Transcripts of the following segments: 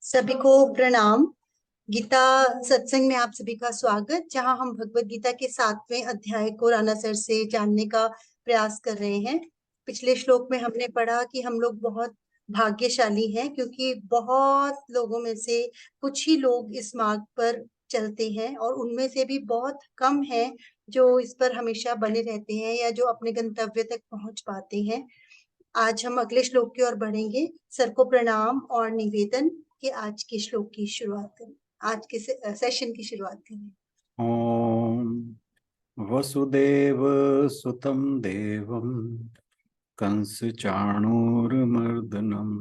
सभी को प्रणाम। गीता सत्संग में आप सभी का स्वागत, जहां हम भगवत गीता के 7वें अध्याय को राणा सर से जानने का प्रयास कर रहे हैं। पिछले श्लोक में हमने पढ़ा कि हम लोग बहुत भाग्यशाली हैं, क्योंकि बहुत लोगों में से कुछ ही लोग इस मार्ग पर चलते हैं और उनमें से भी बहुत कम हैं जो इस पर हमेशा बने रहते हैं या जो अपने गंतव्य तक पहुंच पाते हैं। आज हम अगले श्लोक की ओर बढ़ेंगे। सर को प्रणाम और निवेदन कि आज के श्लोक की शुरुआत करें, आज के सेशन की शुरुआत करें। ओम वसुदेव सुतं देवं कंस चाणूरमर्दनम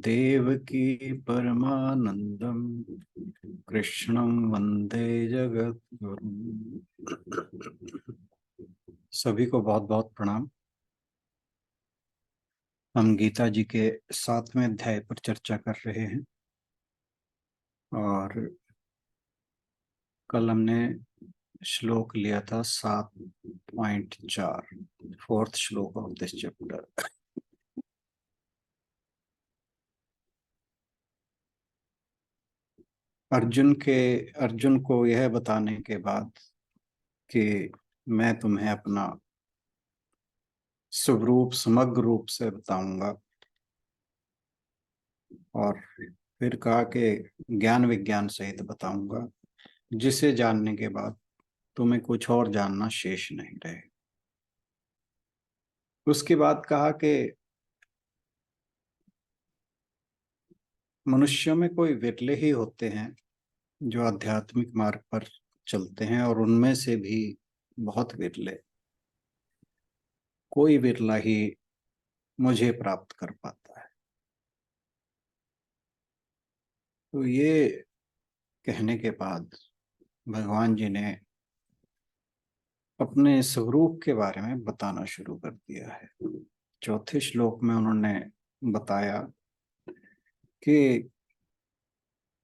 देवकी परमानंदम कृष्णं वंदे जगद्गुरुम। सभी को बहुत बहुत प्रणाम। हम गीता जी के 7वें अध्याय पर चर्चा कर रहे हैं और कल हमने श्लोक लिया था 7.4, फोर्थ श्लोक ऑफ दिस चैप्टर। अर्जुन को यह बताने के बाद कि मैं तुम्हें अपना स्वरूप समग्र रूप से बताऊंगा, और फिर कहा कि ज्ञान विज्ञान सहित बताऊंगा, जिसे जानने के बाद तुम्हें कुछ और जानना शेष नहीं रहे। उसके बाद कहा कि मनुष्यों में कोई विरले ही होते हैं जो आध्यात्मिक मार्ग पर चलते हैं, और उनमें से भी बहुत विरले, कोई विरला ही मुझे प्राप्त कर पाता है। तो ये कहने के बाद भगवान जी ने अपने स्वरूप के बारे में बताना शुरू कर दिया है। चौथे श्लोक में उन्होंने बताया कि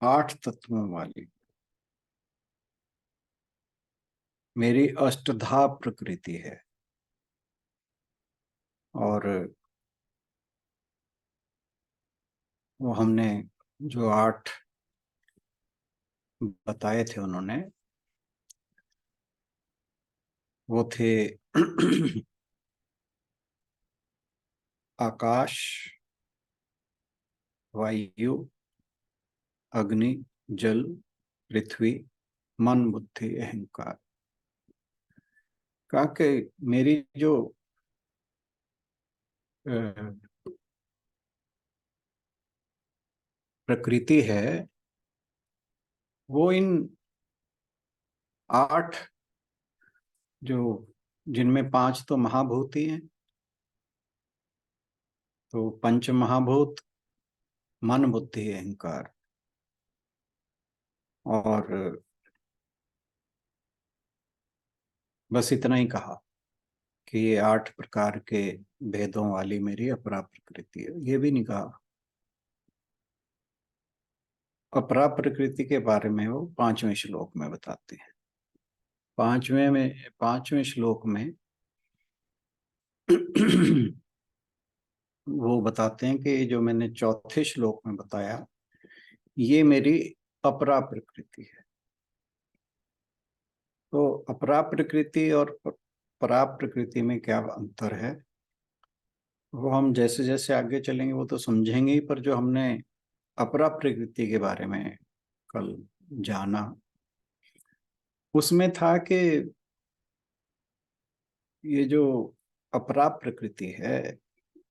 8 तत्वों वाली मेरी अष्टधा प्रकृति है, और वो हमने जो 8 बताए थे उन्होंने, वो थे आकाश, वायु, अग्नि, जल, पृथ्वी, मन, बुद्धि, अहंकार। कहा कि मेरी जो प्रकृति है वो इन 8, जो जिनमें 5 तो महाभूत ही हैं, तो पंच महाभूत, मन, बुद्धि, अहंकार, और बस इतना ही कहा कि ये 8 प्रकार के भेदों वाली मेरी अपरा प्रकृति है। ये भी नहीं कहा। अपरा प्रकृति के बारे में वो 5वें श्लोक में बताते हैं। 5वें श्लोक में वो बताते हैं कि जो मैंने चौथे श्लोक में बताया, ये मेरी अपरा प्रकृति है। तो अपरा प्रकृति और परा प्रकृति में क्या अंतर है, वो हम जैसे जैसे आगे चलेंगे वो तो समझेंगे ही। पर जो हमने अपरा प्रकृति के बारे में कल जाना, उसमें था कि ये जो अपरा प्रकृति है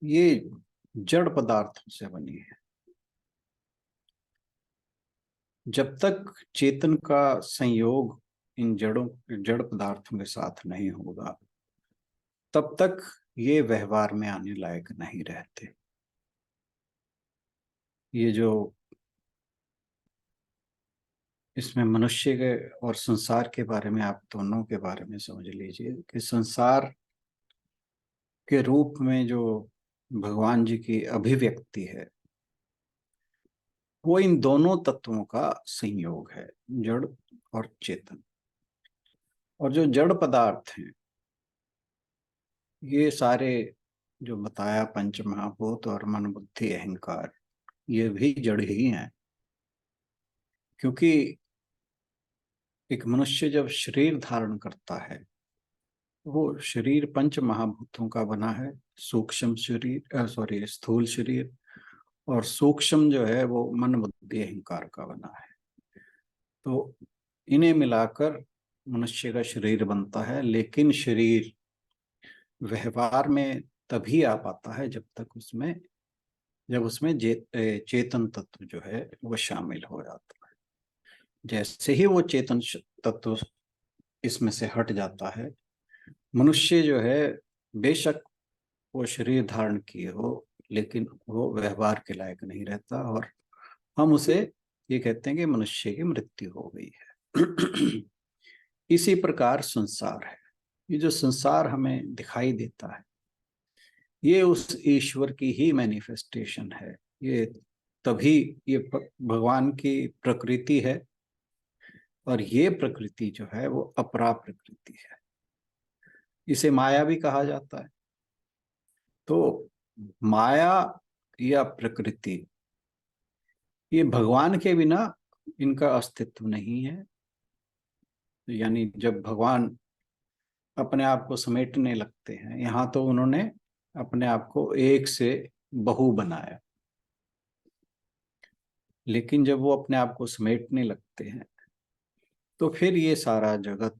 ये जड़ पदार्थों से बनी है। जब तक चेतन का संयोग इन जड़ पदार्थों के साथ नहीं होगा, तब तक ये व्यवहार में आने लायक नहीं रहते। ये जो इसमें मनुष्य के और संसार के बारे में, आप दोनों के बारे में समझ लीजिए कि संसार के रूप में जो भगवान जी की अभिव्यक्ति है वो इन दोनों तत्वों का संयोग है, जड़ और चेतन। और जो जड़ पदार्थ हैं ये सारे जो बताया, पंच महाभूत और मन, बुद्धि, अहंकार, ये भी जड़ ही हैं। क्योंकि एक मनुष्य जब शरीर धारण करता है, वो शरीर पंच महाभूतों का बना है। सूक्ष्म शरीर, सॉरी, स्थूल शरीर, और सूक्ष्म जो है वो मन बुद्धि अहंकार का बना है। तो इन्हें मिलाकर मनुष्य का शरीर बनता है। लेकिन शरीर व्यवहार में तभी आ पाता है जब उसमें चेतन तत्व जो है वो शामिल हो जाता है। जैसे ही वो चेतन तत्व इसमें से हट जाता है, मनुष्य जो है बेशक वो शरीर धारण किए हो, लेकिन वो व्यवहार के लायक नहीं रहता, और हम उसे ये कहते हैं कि मनुष्य की मृत्यु हो गई है। इसी प्रकार संसार है। ये जो संसार हमें दिखाई देता है, ये उस ईश्वर की ही मैनिफेस्टेशन है। ये तभी ये भगवान की प्रकृति है, और ये प्रकृति जो है वो अपरा प्रकृति है। इसे माया भी कहा जाता है। तो माया या प्रकृति, ये भगवान के बिना इनका अस्तित्व नहीं है। यानी जब भगवान अपने आप को समेटने लगते हैं, यहाँ तो उन्होंने अपने आप को एक से बहु बनाया, लेकिन जब वो अपने आप को समेटने लगते हैं तो फिर ये सारा जगत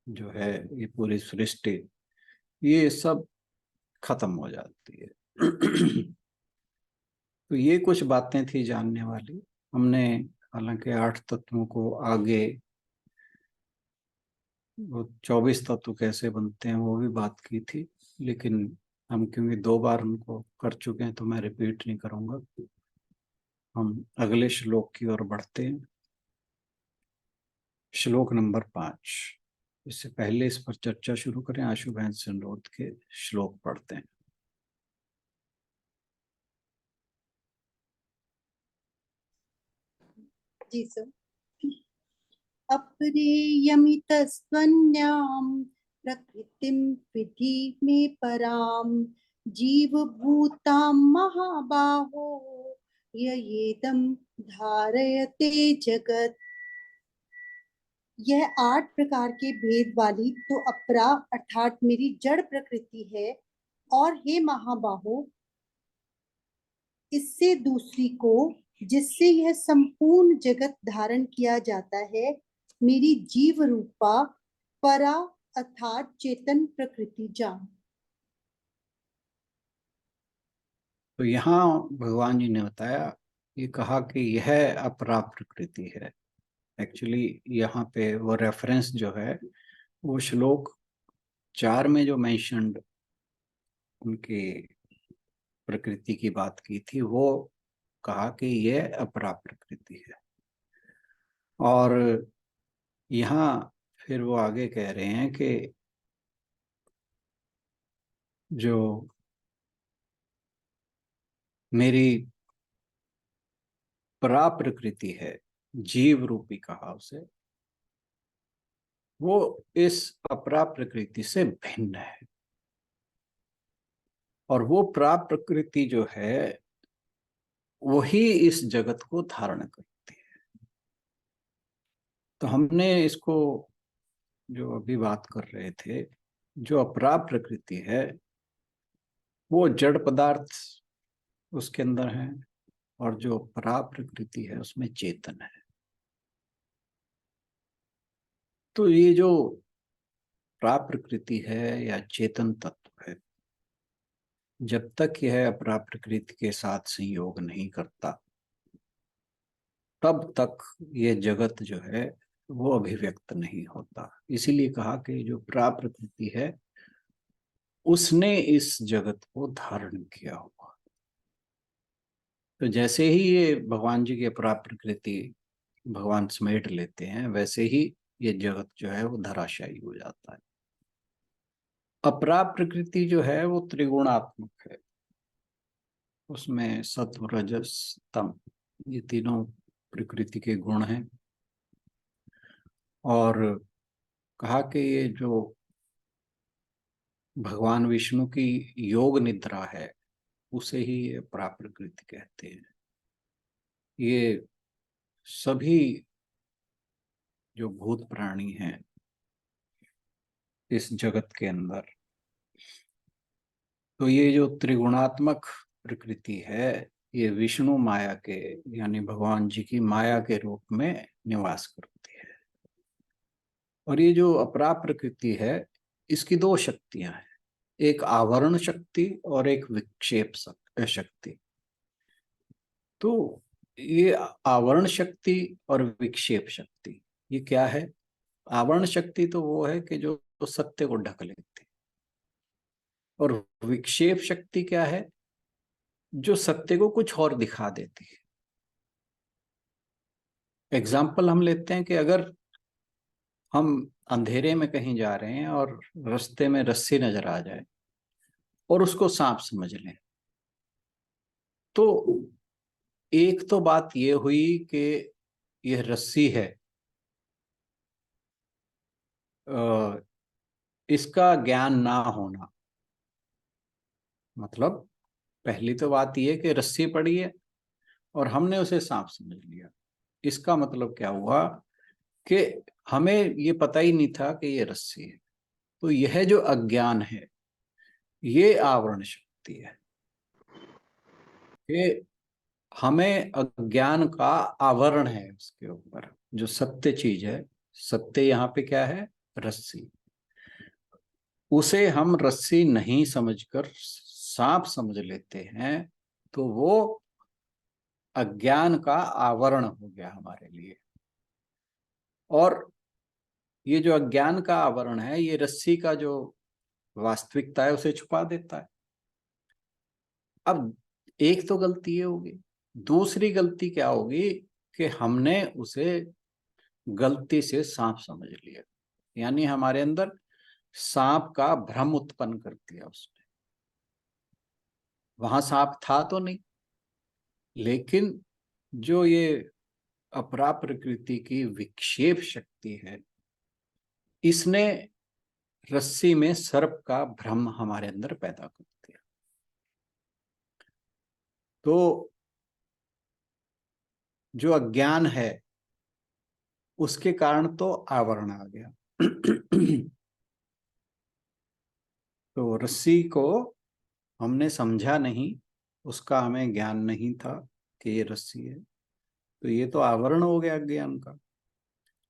जो है, ये पूरी सृष्टि, ये सब खत्म हो जाती है। तो ये कुछ बातें थी जानने वाली। हमने हालांकि 8 तत्वों को आगे, वो 24 तत्व कैसे बनते हैं वो भी बात की थी, लेकिन हम क्योंकि 2 बार उनको कर चुके हैं तो मैं रिपीट नहीं करूंगा। हम अगले श्लोक की ओर बढ़ते हैं। श्लोक नंबर 5। इससे पहले इस पर चर्चा शुरू करें, आशु बहन से अनुरोध के श्लोक पढ़ते हैं। जी सर। अपरेयमितस्त्वन्यां प्रकृतिं विधि मे परां जीवभूतां महाबाहो ययेदं धारयते जगत्। यह 8 प्रकार के भेद वाली तो अपरा अर्थात मेरी जड़ प्रकृति है, और हे महाबाहो, इससे दूसरी को जिससे यह संपूर्ण जगत धारण किया जाता है, मेरी जीव रूपा परा अर्थात चेतन प्रकृति जान। तो यहाँ भगवान जी ने बताया, ये कहा कि यह अपरा प्रकृति है। एक्चुअली यहाँ पे वो रेफरेंस जो है, वो श्लोक 4 में जो मेंशन्ड उनकी प्रकृति की बात की थी, वो कहा कि यह अपरा प्रकृति है। और यहाँ फिर वो आगे कह रहे हैं कि जो मेरी परा प्रकृति है, जीव रूपी कहा उसे, वो इस अपरा प्रकृति से भिन्न है। और वो परा प्रकृति जो है, वही इस जगत को धारण करती है। तो हमने इसको जो अभी बात कर रहे थे, जो अपरा प्रकृति है वो जड़ पदार्थ उसके अंदर है, और जो परा प्रकृति है उसमें चेतन है। तो ये जो परा प्रकृति है या चेतन तत्व है, जब तक यह अपरा प्रकृति के साथ संयोग नहीं करता, तब तक ये जगत जो है वो अभिव्यक्त नहीं होता। इसीलिए कहा कि जो परा प्रकृति है उसने इस जगत को धारण किया हुआ। तो जैसे ही ये भगवान जी की परा प्रकृति भगवान समेट लेते हैं, वैसे ही ये जगत जो है वो धराशायी हो जाता है। अपरा प्रकृति जो है वो त्रिगुणात्मक है। उसमें सत्व रजस तम, ये तीनों प्रकृति के गुण हैं। और कहा कि ये जो भगवान विष्णु की योग निद्रा है, उसे ही ये अपरा प्रकृति कहते हैं। ये सभी जो भूत प्राणी हैं इस जगत के अंदर, तो ये जो त्रिगुणात्मक प्रकृति है, ये विष्णु माया के यानी भगवान जी की माया के रूप में निवास करती है। और ये जो अपरा प्रकृति है, इसकी दो शक्तियां हैं, एक आवरण शक्ति और एक विक्षेप शक्ति। तो ये आवरण शक्ति और विक्षेप शक्ति ये क्या है? आवरण शक्ति तो वो है कि जो सत्य को ढक लेती है, और विक्षेप शक्ति क्या है? जो सत्य को कुछ और दिखा देती है। एग्जाम्पल हम लेते हैं कि अगर हम अंधेरे में कहीं जा रहे हैं और रास्ते में रस्सी नजर आ जाए और उसको सांप समझ लें, तो एक तो बात ये हुई कि यह रस्सी है, इसका ज्ञान ना होना, मतलब पहली तो बात यह कि रस्सी पड़ी है और हमने उसे सांप समझ लिया। इसका मतलब क्या हुआ कि हमें ये पता ही नहीं था कि ये रस्सी है। तो यह जो अज्ञान है, ये आवरण शक्ति है कि हमें अज्ञान का आवरण है उसके ऊपर। जो सत्य चीज है, सत्य यहाँ पे क्या है? रस्सी। उसे हम रस्सी नहीं समझकर सांप समझ लेते हैं, तो वो अज्ञान का आवरण हो गया हमारे लिए। और ये जो अज्ञान का आवरण है, ये रस्सी का जो वास्तविकता है उसे छुपा देता है। अब एक तो गलती ये होगी, दूसरी गलती क्या होगी कि हमने उसे गलती से सांप समझ लिया, यानी हमारे अंदर सांप का भ्रम उत्पन्न कर दिया उसने। वहां सांप था तो नहीं, लेकिन जो ये अपरा प्रकृति की विक्षेप शक्ति है, इसने रस्सी में सर्प का भ्रम हमारे अंदर पैदा कर दिया। तो जो अज्ञान है उसके कारण तो आवरण आ गया। तो रस्सी को हमने समझा नहीं, उसका हमें ज्ञान नहीं था कि ये रस्सी है, तो ये तो आवरण हो गया ज्ञान का।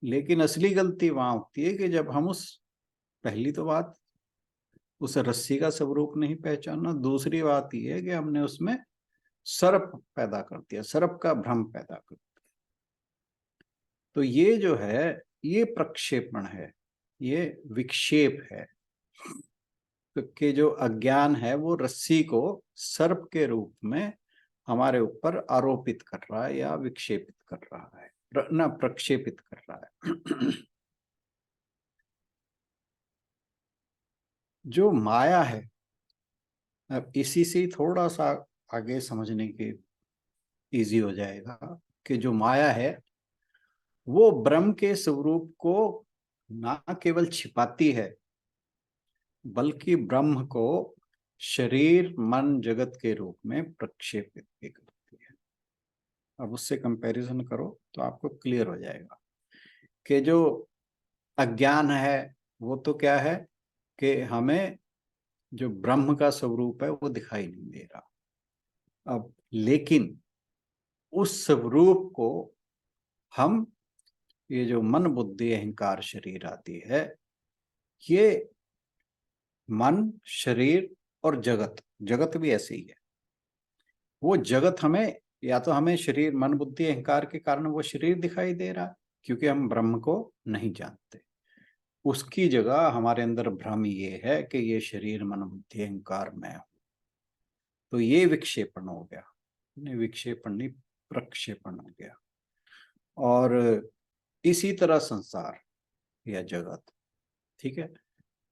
लेकिन असली गलती वहां होती है कि जब हम उस, पहली तो बात उस रस्सी का स्वरूप नहीं पहचाना, दूसरी बात यह है कि हमने उसमें सर्प पैदा कर दिया, सर्प का भ्रम पैदा कर दिया। तो ये जो है, ये प्रक्षेपण है, ये विक्षेप है। तो कि जो अज्ञान है वो रस्सी को सर्प के रूप में हमारे ऊपर आरोपित कर रहा है या विक्षेपित कर रहा है, ना प्रक्षेपित कर रहा है। जो माया है, अब इसी से थोड़ा सा आगे समझने की इजी हो जाएगा कि जो माया है वो ब्रह्म के स्वरूप को ना केवल छिपाती है, बल्कि ब्रह्म को शरीर मन जगत के रूप में प्रक्षेपित भी करती है। अब उससे कंपैरिजन करो तो आपको क्लियर हो जाएगा कि जो अज्ञान है वो तो क्या है कि हमें जो ब्रह्म का स्वरूप है वो दिखाई नहीं दे रहा। अब लेकिन उस स्वरूप को हम, ये जो मन बुद्धि अहंकार शरीर आती है, ये मन शरीर और जगत, जगत भी ऐसे ही है। वो जगत हमें, या तो हमें शरीर मन बुद्धि अहंकार के कारण वो शरीर दिखाई दे रहा है क्योंकि हम ब्रह्म को नहीं जानते। उसकी जगह हमारे अंदर भ्रम ये है कि ये शरीर मन बुद्धि अहंकार मैं हूं। तो ये विक्षेपण हो गया, नहीं विक्षेपण नहीं, प्रक्षेपण हो गया। और इसी तरह संसार या जगत, ठीक है,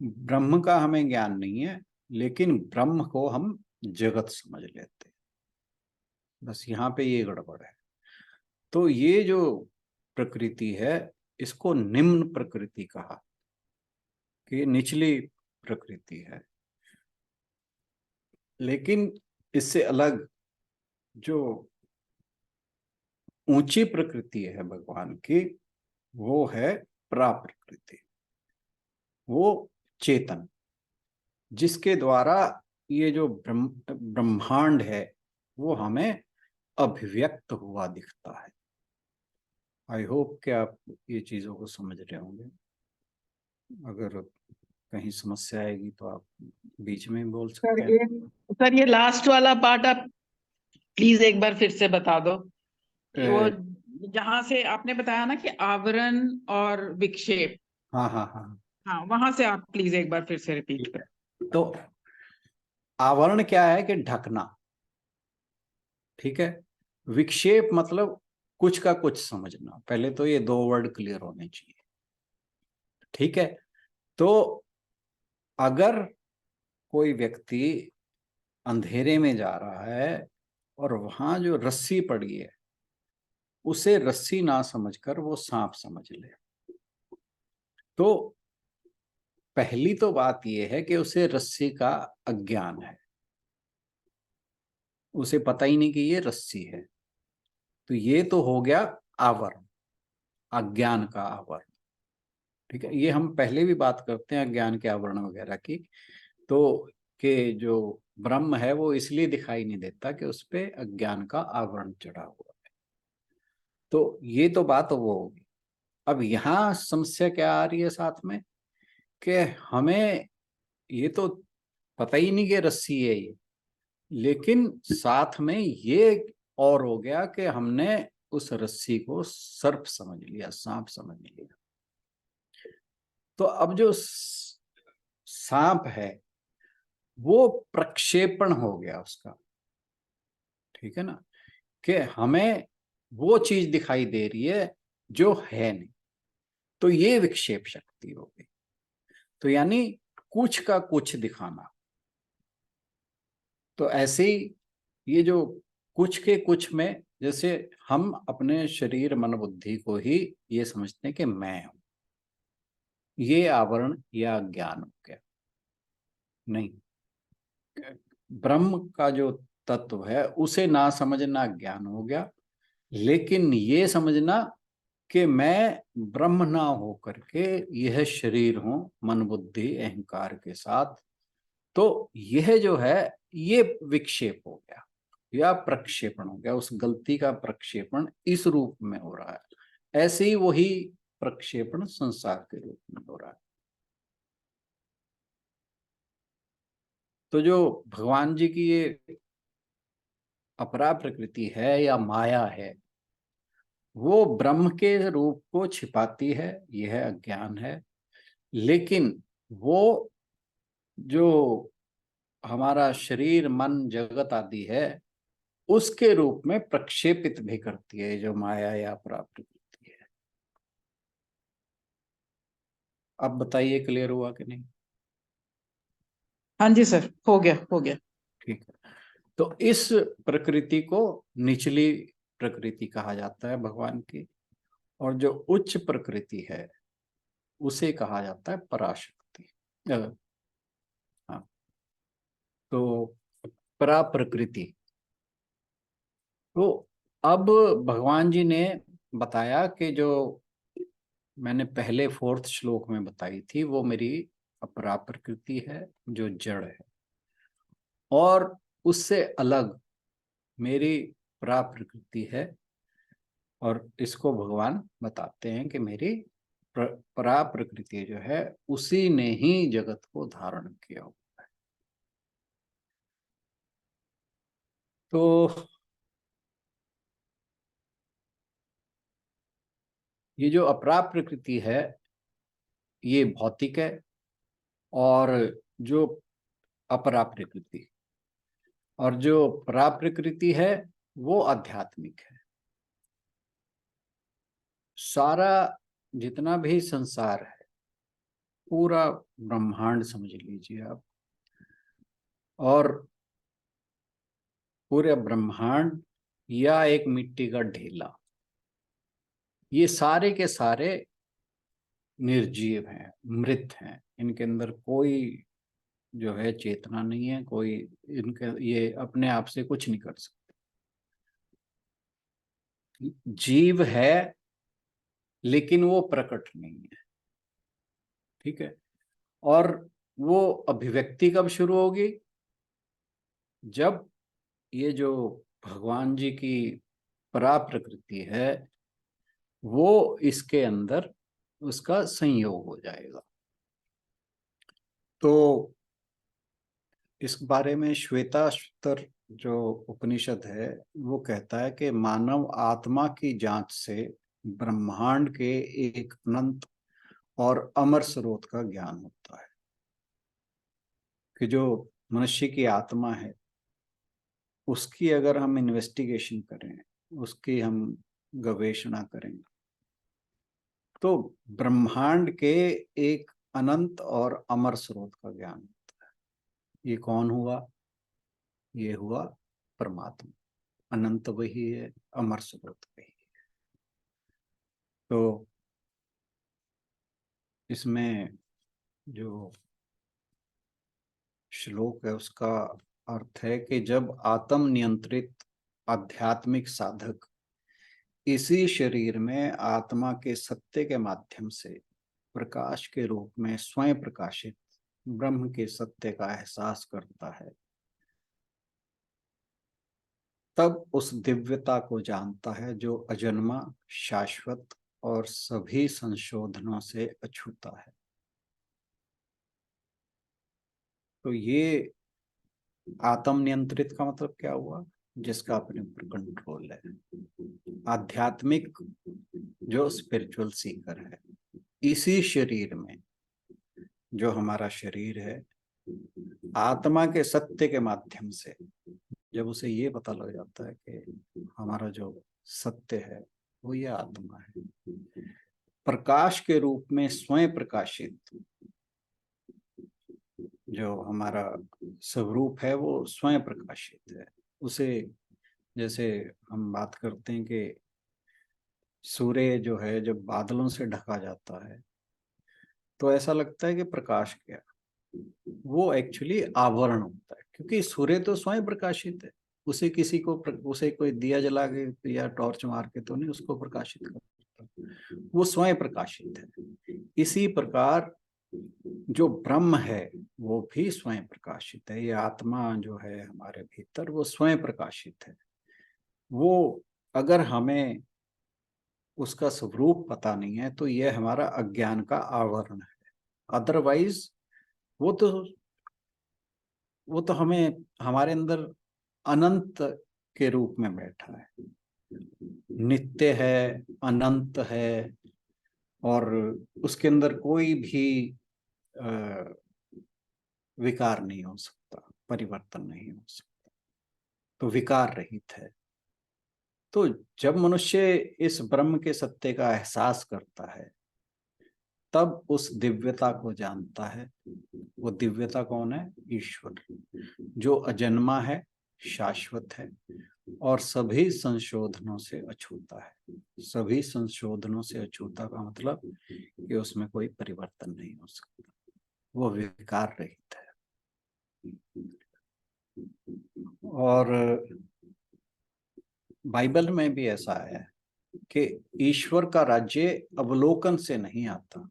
ब्रह्म का हमें ज्ञान नहीं है, लेकिन ब्रह्म को हम जगत समझ लेते हैं। बस यहाँ पे ये गड़बड़ है। तो ये जो प्रकृति है, इसको निम्न प्रकृति कहा, कि निचली प्रकृति है। लेकिन इससे अलग जो ऊंची प्रकृति है भगवान की, वो है प्राप्रकृति, वो चेतन, जिसके द्वारा ये जो ब्रह्मांड है वो हमें अभिव्यक्त हुआ दिखता है। आई होप कि आप ये चीजों को समझ रहे होंगे। अगर कहीं समस्या आएगी तो आप बीच में बोल सर सकते हैं। ये सर ये लास्ट वाला पार्ट आप प्लीज एक बार फिर से बता दो। वो जहां से आपने बताया ना कि आवरण और विक्षेप, हाँ हाँ हाँ, हाँ वहां से आप प्लीज एक बार फिर से रिपीट ठीक करें। है। तो आवरण क्या है कि ढकना, ठीक है। विक्षेप मतलब कुछ का कुछ समझना। पहले तो ये दो वर्ड क्लियर होने चाहिए, ठीक है। तो अगर कोई व्यक्ति अंधेरे में जा रहा है और वहां जो रस्सी पड़ी है उसे रस्सी ना समझकर वो सांप समझ ले, तो पहली तो बात यह है कि उसे रस्सी का अज्ञान है, उसे पता ही नहीं कि ये रस्सी है। तो ये तो हो गया आवरण, अज्ञान का आवरण, ठीक है। ये हम पहले भी बात करते हैं अज्ञान के आवरण वगैरह की। तो कि जो ब्रह्म है वो इसलिए दिखाई नहीं देता कि उस पे अज्ञान का आवरण चढ़ा हुआ है। तो ये तो बात वो होगी। अब यहाँ समस्या क्या आ रही है साथ में, कि हमें ये तो पता ही नहीं कि रस्सी है ये, लेकिन साथ में ये और हो गया कि हमने उस रस्सी को सर्प समझ लिया, सांप समझ लिया। तो अब जो सांप है वो प्रक्षेपण हो गया उसका, ठीक है ना, कि हमें वो चीज दिखाई दे रही है जो है नहीं। तो ये विक्षेप शक्ति हो गई। तो यानी कुछ का कुछ दिखाना। तो ऐसे ही ये जो कुछ के कुछ में, जैसे हम अपने शरीर मन बुद्धि को ही ये समझते हैं कि मैं हूं, ये आवरण या ज्ञान हो गया। नहीं, ब्रह्म का जो तत्व है उसे ना समझना ज्ञान हो गया। लेकिन ये समझना कि मैं ब्रह्म ना हो करके यह शरीर हूं मन बुद्धि अहंकार के साथ, तो यह जो है ये विक्षेप हो गया या प्रक्षेपण हो गया। उस गलती का प्रक्षेपण इस रूप में हो रहा है। ऐसे ही वही प्रक्षेपण संसार के रूप में हो रहा है। तो जो भगवान जी की ये अपरा प्रकृति है या माया है, वो ब्रह्म के रूप को छिपाती है, यह अज्ञान है। लेकिन वो जो हमारा शरीर मन जगत आदि है उसके रूप में प्रक्षेपित भी करती है, जो माया या अपरा प्रकृति है। अब बताइए क्लियर हुआ कि नहीं? हाँ जी सर, हो गया हो गया। ठीक है। तो इस प्रकृति को निचली प्रकृति कहा जाता है भगवान की, और जो उच्च प्रकृति है उसे कहा जाता है पराशक्ति। हाँ, तो परा प्रकृति। तो अब भगवान जी ने बताया कि जो मैंने पहले 4th श्लोक में बताई थी वो मेरी अपरा प्रकृति है जो जड़ है, और उससे अलग मेरी परा प्रकृति है। और इसको भगवान बताते हैं कि मेरी परा प्रकृति जो है उसी ने ही जगत को धारण किया हुआ है। तो ये जो अपरा प्रकृति है ये भौतिक है, और जो अपरा प्रकृति और जो परा प्रकृति है वो आध्यात्मिक है। सारा जितना भी संसार है, पूरा ब्रह्मांड समझ लीजिए आप, और पूरे ब्रह्मांड या एक मिट्टी का ढेला, ये सारे के सारे निर्जीव हैं, मृत हैं। इनके अंदर कोई जो है चेतना नहीं है, कोई इनके ये अपने आप से कुछ नहीं कर सकते। जीव है लेकिन वो प्रकट नहीं है, ठीक है। और वो अभिव्यक्ति कब शुरू होगी? जब ये जो भगवान जी की परा प्रकृति है वो इसके अंदर उसका संयोग हो जाएगा। तो इस बारे में श्वेताश्वतर जो उपनिषद है वो कहता है कि मानव आत्मा की जांच से ब्रह्मांड के एक अनंत और अमर स्रोत का ज्ञान होता है। कि जो मनुष्य की आत्मा है उसकी अगर हम इन्वेस्टिगेशन करें, उसकी हम गवेषणा करें, तो ब्रह्मांड के एक अनंत और अमर स्रोत का ज्ञान होता है। ये कौन हुआ? ये हुआ परमात्मा। अनंत वही है, अमर स्रोत वही है। तो इसमें जो श्लोक है उसका अर्थ है कि जब आत्म नियंत्रित आध्यात्मिक साधक इसी शरीर में आत्मा के सत्य के माध्यम से प्रकाश के रूप में स्वयं प्रकाशित ब्रह्म के सत्य का एहसास करता है, तब उस दिव्यता को जानता है जो अजन्मा, शाश्वत और सभी संशोधनों से अछूता है। तो ये आत्म नियंत्रित का मतलब क्या हुआ? जिसका अपने ऊपर कंट्रोल है। आध्यात्मिक जो स्पिरिचुअल सीकर है, इसी शरीर में, जो हमारा शरीर है, आत्मा के सत्य के माध्यम से जब उसे ये पता लग जाता है कि हमारा जो सत्य है वो ये आत्मा है, प्रकाश के रूप में स्वयं प्रकाशित जो हमारा स्वरूप है वो स्वयं प्रकाशित है। उसे जैसे हम बात करते हैं कि सूर्य जो है जब बादलों से ढका जाता है तो ऐसा लगता है कि प्रकाश क्या, वो एक्चुअली आवरण होता है, क्योंकि सूर्य तो स्वयं प्रकाशित है। उसे किसी को उसे कोई दिया जला के या टॉर्च मार के तो नहीं उसको प्रकाशित करता, वो स्वयं प्रकाशित है। इसी प्रकार जो ब्रह्म है वो भी स्वयं प्रकाशित है। ये आत्मा जो है हमारे भीतर वो स्वयं प्रकाशित है। वो अगर हमें उसका स्वरूप पता नहीं है तो यह हमारा अज्ञान का आवरण है। अदरवाइज वो तो हमें हमारे अंदर अनंत के रूप में बैठा है, नित्य है, अनंत है, और उसके अंदर कोई भी विकार नहीं हो सकता, परिवर्तन नहीं हो सकता, तो विकार रहित है। तो जब मनुष्य इस ब्रह्म के सत्य का एहसास करता है तब उस दिव्यता को जानता है। वो दिव्यता कौन है? ईश्वर, जो अजन्मा है, शाश्वत है और सभी संशोधनों से अछूता है। सभी संशोधनों से अछूता का मतलब कि उसमें कोई परिवर्तन नहीं हो सकता, वो विकार रहित है। और बाइबल में भी ऐसा है कि ईश्वर का राज्य अवलोकन से नहीं आता,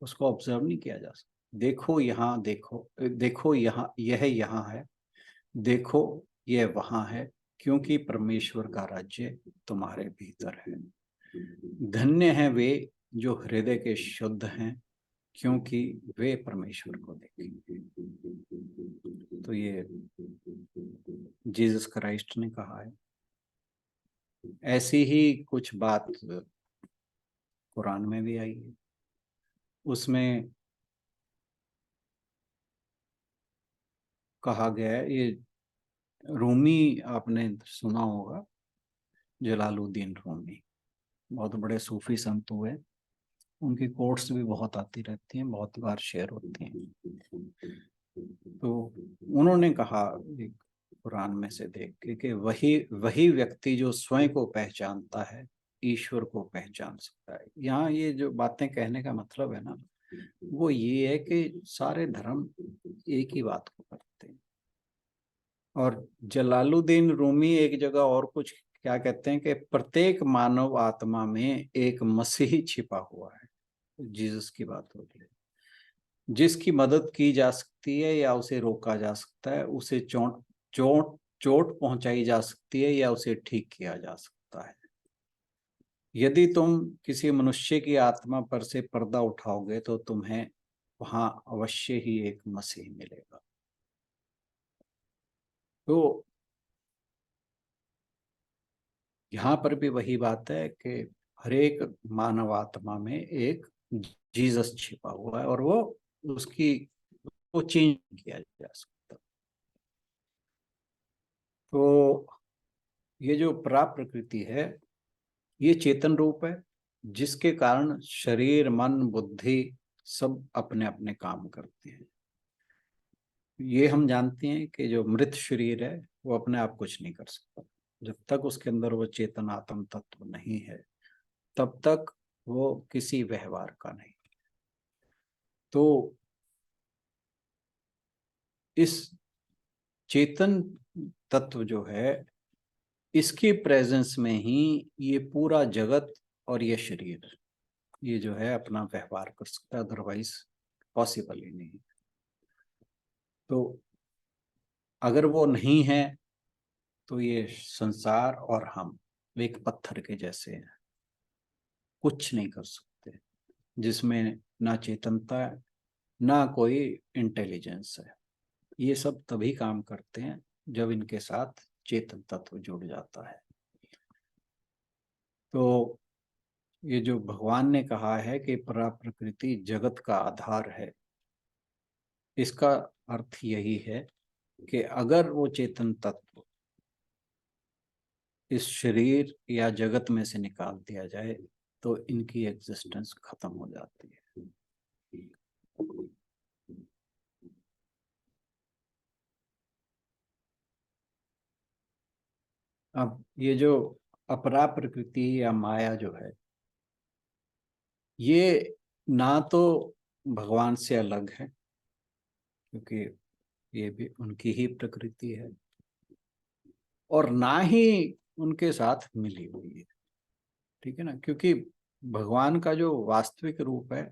उसको ऑब्जर्व नहीं किया जा सकता। देखो यहाँ, देखो यहाँ, यह यहाँ है, देखो यह वहां है, क्योंकि परमेश्वर का राज्य तुम्हारे भीतर है। धन्य हैं वे जो हृदय के शुद्ध हैं, क्योंकि वे परमेश्वर को देखेंगे। तो ये जीसस क्राइस्ट ने कहा है। ऐसी ही कुछ बात कुरान में भी आई है। उसमें कहा गया है, ये रूमी आपने सुना होगा, जलालुद्दीन रूमी, बहुत बड़े सूफी संत हुए। उनकी कोट्स भी बहुत आती रहती हैं, बहुत बार शेयर होती हैं। तो उन्होंने कहा एक कुरान में से देख के कि वही व्यक्ति जो स्वयं को पहचानता है ईश्वर को पहचान सकता है। यहाँ ये जो बातें कहने का मतलब है ना, वो ये है कि सारे धर्म एक ही बात को करते हैं। और जलालुद्दीन रूमी एक जगह और कुछ क्या कहते हैं कि प्रत्येक मानव आत्मा में एक मसीह छिपा हुआ है। जीसस की बात हो रही है, जिसकी मदद की जा सकती है या उसे रोका जा सकता है, उसे चोट पहुंचाई जा सकती है या उसे ठीक किया जा सकता है। यदि तुम किसी मनुष्य की आत्मा पर से पर्दा उठाओगे तो तुम्हें वहां अवश्य ही एक मसीह मिलेगा। तो यहाँ पर भी वही बात है कि हर एक मानव आत्मा में एक जीसस छिपा हुआ है और वो चेंज किया जा सकता। तो ये जो पराप प्रकृति है ये चेतन रूप है, जिसके कारण शरीर, मन, बुद्धि सब अपने अपने काम करते हैं। ये हम जानते हैं कि जो मृत शरीर है वो अपने आप कुछ नहीं कर सकता। जब तक उसके अंदर वो चेतन आत्म तत्व नहीं है तब तक वो किसी व्यवहार का नहीं। तो इस चेतन तत्व जो है, इसकी प्रेजेंस में ही ये पूरा जगत और ये शरीर ये जो है अपना व्यवहार कर सकता है, अदरवाइज पॉसिबल ही नहीं। तो अगर वो नहीं है तो ये संसार और हम एक पत्थर के जैसे हैं, कुछ नहीं कर सकते, जिसमें ना चेतनता है ना कोई इंटेलिजेंस है। ये सब तभी काम करते हैं जब इनके साथ चेतन तत्व जुड़ जाता है। तो ये जो भगवान ने कहा है कि पराप्रकृति जगत का आधार है, इसका अर्थ यही है कि अगर वो चेतन तत्व इस शरीर या जगत में से निकाल दिया जाए तो इनकी एग्जिस्टेंस खत्म हो जाती है। अब ये जो अपरा प्रकृति या माया जो है, ये ना तो भगवान से अलग है, क्योंकि ये भी उनकी ही प्रकृति है, और ना ही उनके साथ मिली हुई है। ठीक है ना, क्योंकि भगवान का जो वास्तविक रूप है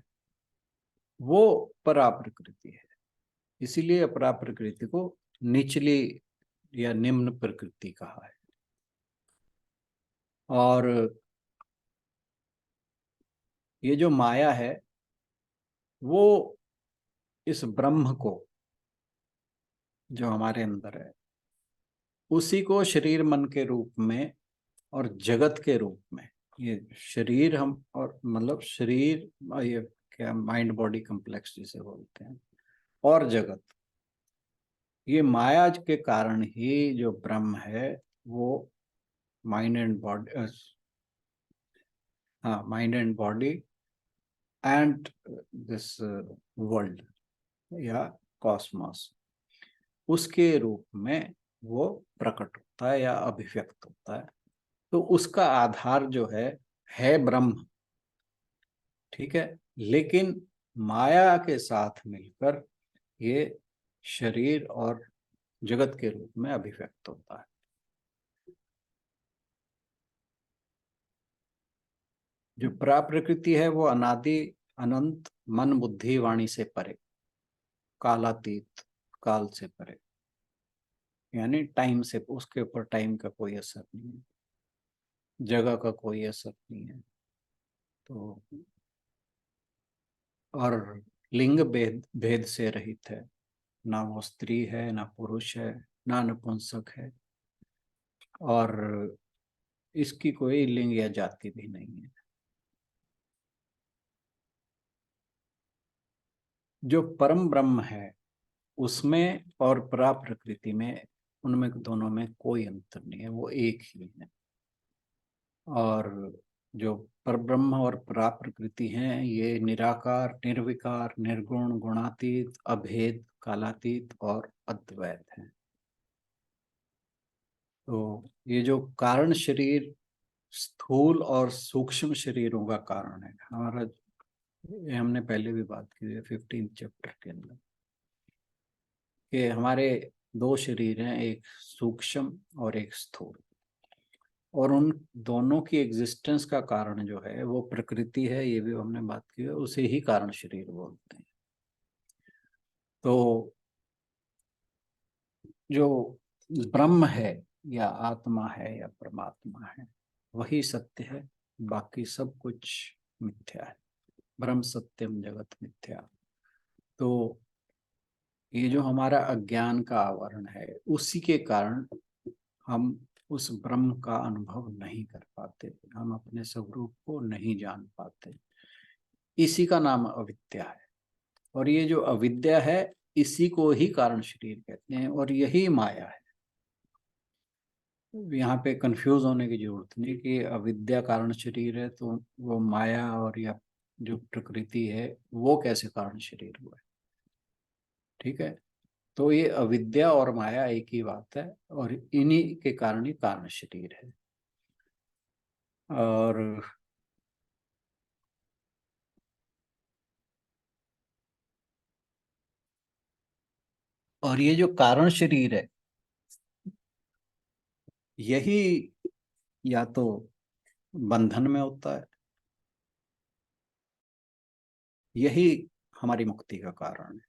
वो परा प्रकृति है। इसीलिए अपरा प्रकृति को निचली या निम्न प्रकृति कहा है। और ये जो माया है वो इस ब्रह्म को जो हमारे अंदर है उसी को शरीर मन के रूप में और जगत के रूप में, ये शरीर हम और मतलब शरीर, ये क्या माइंड बॉडी कम्प्लेक्स जिसे बोलते हैं, और जगत, ये माया के कारण ही जो ब्रह्म है वो माइंड एंड बॉडी, हाँ mind and body and this world या कॉस्मोस, उसके रूप में वो प्रकट होता है या अभिव्यक्त होता है। तो उसका आधार जो है ब्रह्म। ठीक है, लेकिन माया के साथ मिलकर ये शरीर और जगत के रूप में अभिव्यक्त होता है। जो प्राप्रकृति है वो अनादि अनंत, मन बुद्धि वाणी से परे, कालातीत, काल से परे, यानी टाइम से, उसके ऊपर टाइम का कोई असर नहीं है, जगह का कोई असर नहीं है। तो और लिंग भेद से रहित है, ना वो स्त्री है ना पुरुष है ना नपुंसक है, और इसकी कोई लिंग या जाति भी नहीं है। जो परम ब्रह्म है उसमें और परा प्रकृति में, उनमें दोनों में कोई अंतर नहीं है, वो एक ही है। और जो परब्रह्म और परा प्रकृति हैं ये निराकार, निर्विकार, निर्गुण, गुणातीत, अभेद, कालातीत और अद्वैत हैं। तो ये जो कारण शरीर स्थूल और सूक्ष्म शरीरों का कारण है हमारा, ये हमने पहले भी बात की है 15 चैप्टर के अंदर, कि हमारे दो शरीर हैं, एक सूक्ष्म और एक स्थूल। और उन दोनों की एग्जिस्टेंस का कारण जो है वो प्रकृति है, ये भी हमने बात की है, उसे ही कारण शरीर बोलते हैं। तो जो ब्रह्म है या आत्मा है या परमात्मा है वही सत्य है, बाकी सब कुछ मिथ्या है। ब्रह्म सत्यम जगत मिथ्या। तो ये जो हमारा अज्ञान का आवरण है उसी के कारण हम उस ब्रह्म का अनुभव नहीं कर पाते, हम अपने स्वरूप को नहीं जान पाते। इसी का नाम अविद्या है। और ये जो अविद्या है इसी को ही कारण शरीर कहते हैं और यही माया है। यहाँ पे कंफ्यूज होने की जरूरत नहीं कि अविद्या कारण शरीर है तो वो माया और या जो प्रकृति है वो कैसे कारण शरीर हुआ है। ठीक है, तो ये अविद्या और माया एक ही बात है और इन्हीं के कारण ही कारण शरीर है। और ये जो कारण शरीर है यही या तो बंधन में होता है, यही हमारी मुक्ति का कारण है।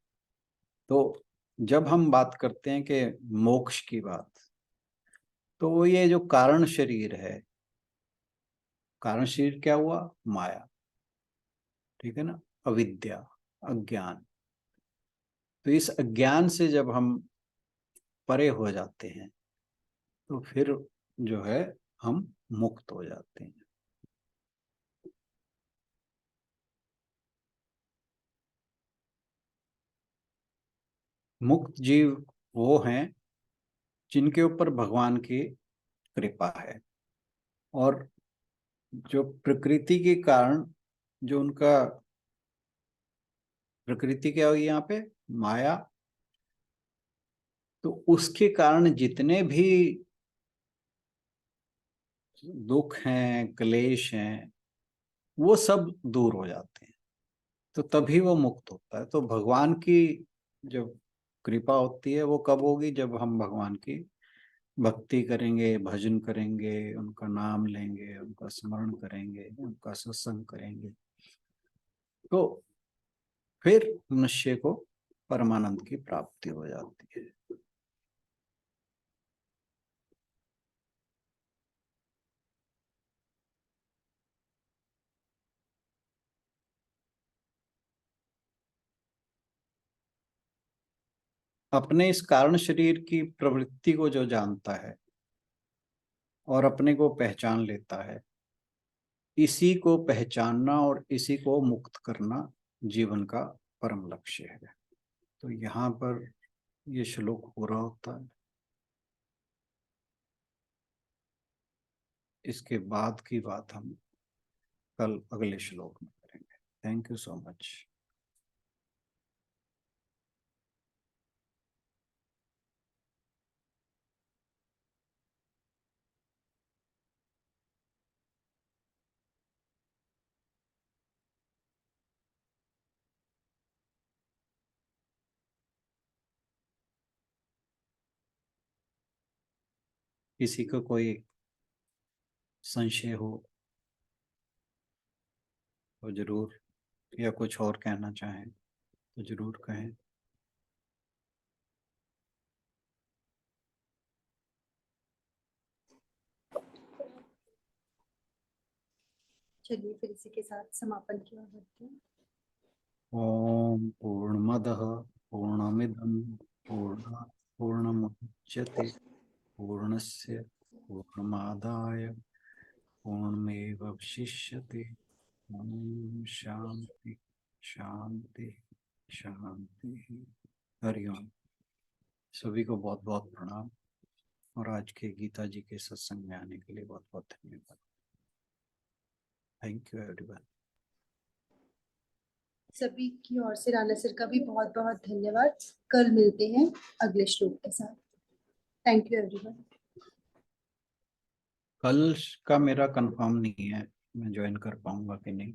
तो जब हम बात करते हैं कि मोक्ष की बात, तो ये जो कारण शरीर है, कारण शरीर क्या हुआ? माया। ठीक है ना, अविद्या, अज्ञान। तो इस अज्ञान से जब हम परे हो जाते हैं तो फिर जो है हम मुक्त हो जाते हैं। मुक्त जीव वो हैं जिनके ऊपर भगवान की कृपा है और जो प्रकृति के कारण जो उनका, प्रकृति क्या हुई यहाँ पे? माया। तो उसके कारण जितने भी दुख हैं, क्लेश हैं, वो सब दूर हो जाते हैं। तो तभी वो मुक्त होता है। तो भगवान की जब कृपा होती है वो कब होगी? जब हम भगवान की भक्ति करेंगे, भजन करेंगे, उनका नाम लेंगे, उनका स्मरण करेंगे, उनका सत्संग करेंगे, तो फिर मनुष्य को परमानंद की प्राप्ति हो जाती है। अपने इस कारण शरीर की प्रवृत्ति को जो जानता है और अपने को पहचान लेता है, इसी को पहचानना और इसी को मुक्त करना जीवन का परम लक्ष्य है। तो यहाँ पर ये श्लोक पूरा होता है। इसके बाद की बात हम कल अगले श्लोक में करेंगे। Thank you so much. किसी को कोई संशय हो तो जरूर, या कुछ और कहना चाहें तो जरूर कहें। चलिए फिर इसी के साथ समापन की ओर बढ़ते हैं। ओम पूर्णमदः पूर्णमिदं पूर्णमुदच्यते पूर्णस्य पूर्णमादाय पूर्णमेवावशिष्यते। ओम शांति शांति शांति। हरिओम। सभी को बहुत बहुत प्रणाम और आज के गीता जी के सत्संग में आने के लिए बहुत बहुत धन्यवाद। Thank you everyone. सभी की ओर से राणा सर का भी बहुत बहुत धन्यवाद। कल मिलते हैं अगले श्लोक के साथ। Thank you everyone. कल का मेरा कंफर्म नहीं है मैं ज्वाइन कर पाऊंगा कि नहीं।